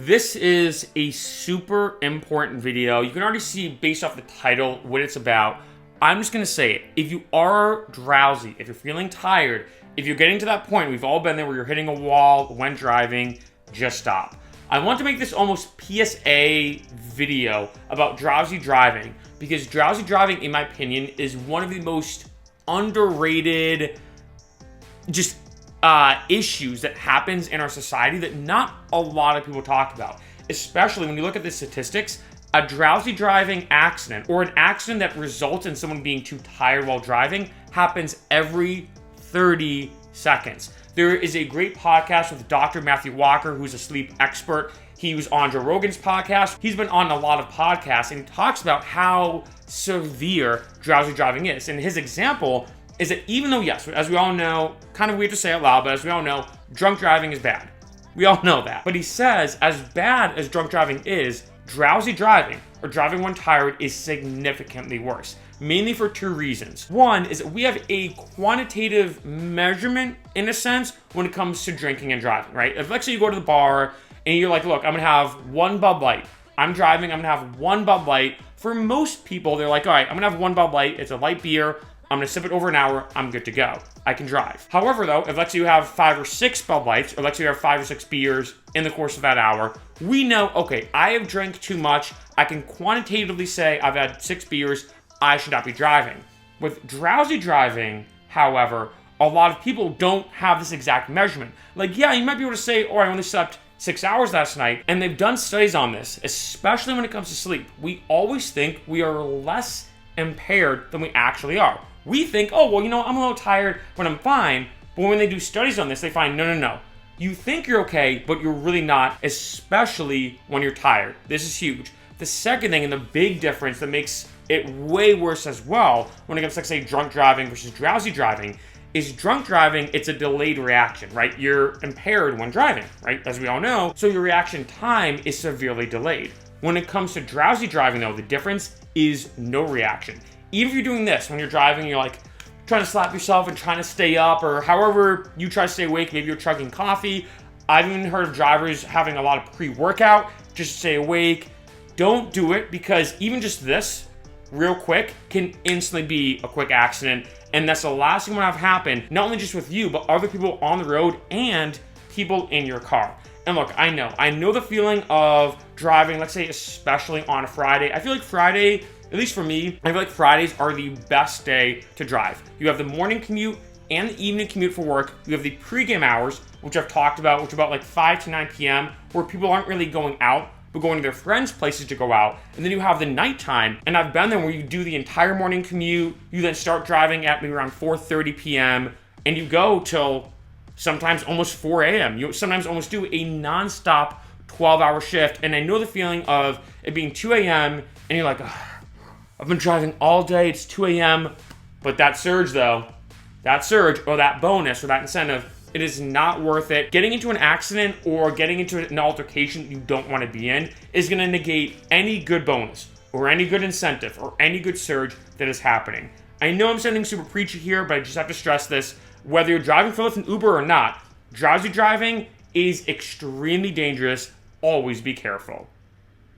This is a super important video. You can already see based off the title what it's about. I'm just gonna say it. If you are drowsy, if you're feeling tired, if you're getting to that point, we've all been there where you're hitting a wall when driving, just stop. I want to make this almost PSA video about drowsy driving because drowsy driving, in my opinion, is one of the most underrated issues that happens in our society that not a lot of people talk about. Especially when you look at the statistics, a drowsy driving accident or an accident that results in someone being too tired while driving happens every 30 seconds. There is a great podcast with Dr. Matthew Walker, who's a sleep expert. He was on Joe Rogan's podcast. He's been on a lot of podcasts, and he talks about how severe drowsy driving is. And his example is that even though, yes, as we all know, kind of weird to say out loud, but as we all know, drunk driving is bad. We all know that. But he says, as bad as drunk driving is, drowsy driving, or driving when tired, is significantly worse. Mainly for two reasons. One is that we have a quantitative measurement, in a sense, when it comes to drinking and driving, right? If let's say you go to the bar, and you're like, look, I'm gonna have one Bud Light. I'm driving, I'm gonna have one Bud Light. For most people, they're like, all right, I'm gonna have one Bud Light. It's a light beer. I'm gonna sip it over an hour, I'm good to go. I can drive. However though, if let's say you have 5 or 6 Bud Lights, or let's say you have 5 or 6 beers in the course of that hour, we know, okay, I have drank too much. I can quantitatively say I've had 6 beers, I should not be driving. With drowsy driving, however, a lot of people don't have this exact measurement. Like, yeah, you might be able to say, oh, I only slept 6 hours last night, and they've done studies on this, especially when it comes to sleep. We always think we are less impaired than we actually are. We think, oh, well, you know, I'm a little tired, but I'm fine. But when they do studies on this, they find, no. You think you're okay, but you're really not, especially when you're tired. This is huge. The second thing, and the big difference that makes it way worse as well, when it comes to, like, say, drunk driving versus drowsy driving, is drunk driving, it's a delayed reaction, right? You're impaired when driving, right? As we all know. So your reaction time is severely delayed. When it comes to drowsy driving, though, the difference is no reaction. Even if you're doing this, when you're driving, you're like trying to slap yourself and trying to stay up, or however you try to stay awake, maybe you're chugging coffee. I've even heard of drivers having a lot of pre-workout just to stay awake. Don't do it, because even just this, real quick, can instantly be a quick accident. And that's the last thing you want to have happen, not only just with you, but other people on the road and people in your car. And look, I know the feeling of driving, let's say, especially on a Friday. I feel like Friday, at least for me, I feel like Fridays are the best day to drive. You have the morning commute and the evening commute for work. You have the pregame hours, which I've talked about, which are about like 5 to 9 p.m., where people aren't really going out, but going to their friends' places to go out. And then you have the nighttime, and I've been there where you do the entire morning commute, you then start driving at maybe around 4:30 p.m., and you go till sometimes almost 4 a.m. You sometimes almost do a non-stop 12-hour shift, and I know the feeling of it being 2 a.m., and you're like, I've been driving all day, it's 2 a.m., but that surge though, that surge, or that bonus, or that incentive, it is not worth it. Getting into an accident or getting into an altercation you don't want to be in is going to negate any good bonus or any good incentive or any good surge that is happening. I know I'm sounding super preachy here, but I just have to stress this. Whether you're driving for Lyft and Uber or not, drowsy driving is extremely dangerous. Always be careful.